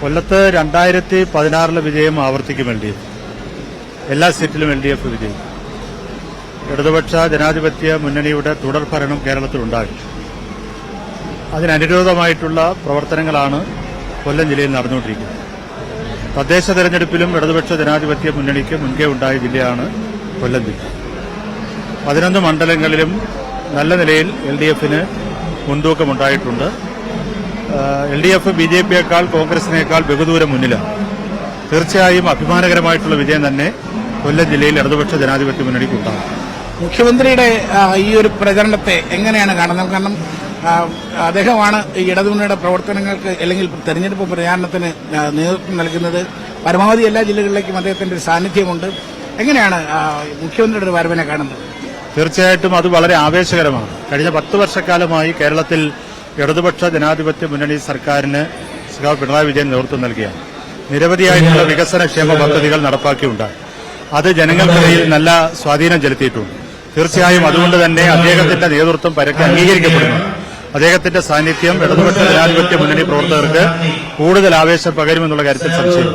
കൊല്ലത്ത് 2016 വിജയം ആവർത്തിക്കും LDF. എല്ലാ സീറ്റിലും LDF വിജയിക്കും. ഇടതുപക്ഷ ജനാധിപത്യ മുന്നണിയുടെ തുടർഭരണം കേരളത്തിലുണ്ടാകും. അതിനനുരോധമായിട്ടുള്ള പ്രവർത്തനങ്ങളാണ് കൊല്ലം ജില്ലയിൽ നടന്നുകൊണ്ടിരിക്കുന്നത്. തദ്ദേശ തെരഞ്ഞെടുപ്പിലും ഇടതുപക്ഷ ജനാധിപത്യ മുന്നണിക്ക് മുൻകൈ ഉണ്ടായ ജില്ലയാണ് കൊല്ലം ജില്ല. 11 മണ്ഡലങ്ങളിലും നല്ല നിലയിൽ LDFന് മുൻതൂക്കമുണ്ടായിട്ടുണ്ട്. LDF BJPയേക്കാൾ കോൺഗ്രസിനേക്കാൾ ബഹുദൂരം മുന്നിലാണ്. തീർച്ചയായും അഭിമാനകരമായിട്ടുള്ള വിജയം തന്നെ കൊല്ലം ജില്ലയിൽ ഇടതുപക്ഷ ജനാധിപത്യ മുന്നണിക്കുണ്ടാകും. മുഖ്യമന്ത്രിയുടെ ഈ ഒരു പ്രചരണത്തെ എങ്ങനെയാണ് കാണുന്നത്? കാരണം അദ്ദേഹമാണ് ഈ ഇടതുമുന്നണിയുടെ പ്രവർത്തനങ്ങൾക്ക് അല്ലെങ്കിൽ തെരഞ്ഞെടുപ്പ് പ്രചാരണത്തിന് നേതൃത്വം നൽകുന്നത്. പരമാവധി എല്ലാ ജില്ലകളിലേക്കും അദ്ദേഹത്തിന്റെ ഒരു സാന്നിധ്യമുണ്ട്. എങ്ങനെയാണ് മുഖ്യമന്ത്രിയുടെ ഒരു വരവിനെ കാണുന്നത്? തീർച്ചയായിട്ടും അത് വളരെ ആവേശകരമാണ്. കഴിഞ്ഞ 10 വർഷക്കാലമായി കേരളത്തിൽ ഇടതുപക്ഷ ജനാധിപത്യ മുന്നണി സർക്കാരിന് പിണറായി വിജയൻ നേതൃത്വം നൽകിയാണ്. നിരവധിയായിട്ടുള്ള വികസനക്ഷേമ പദ്ധതികൾ നടപ്പാക്കിയുണ്ടായി. അത് ജനങ്ങൾക്കിടയിൽ നല്ല സ്വാധീനം ചെലുത്തിയിട്ടുണ്ട്. തീർച്ചയായും അതുകൊണ്ട് തന്നെ അദ്ദേഹത്തിന്റെ നേതൃത്വം പരക്കെ അംഗീകരിക്കപ്പെടുന്നു. അദ്ദേഹത്തിന്റെ സാന്നിധ്യം ഇടതുപക്ഷ ജനാധിപത്യ മുന്നണി പ്രവർത്തകർക്ക് കൂടുതൽ ആവേശം പകരുമെന്നുള്ള കാര്യത്തിൽ സംശയം.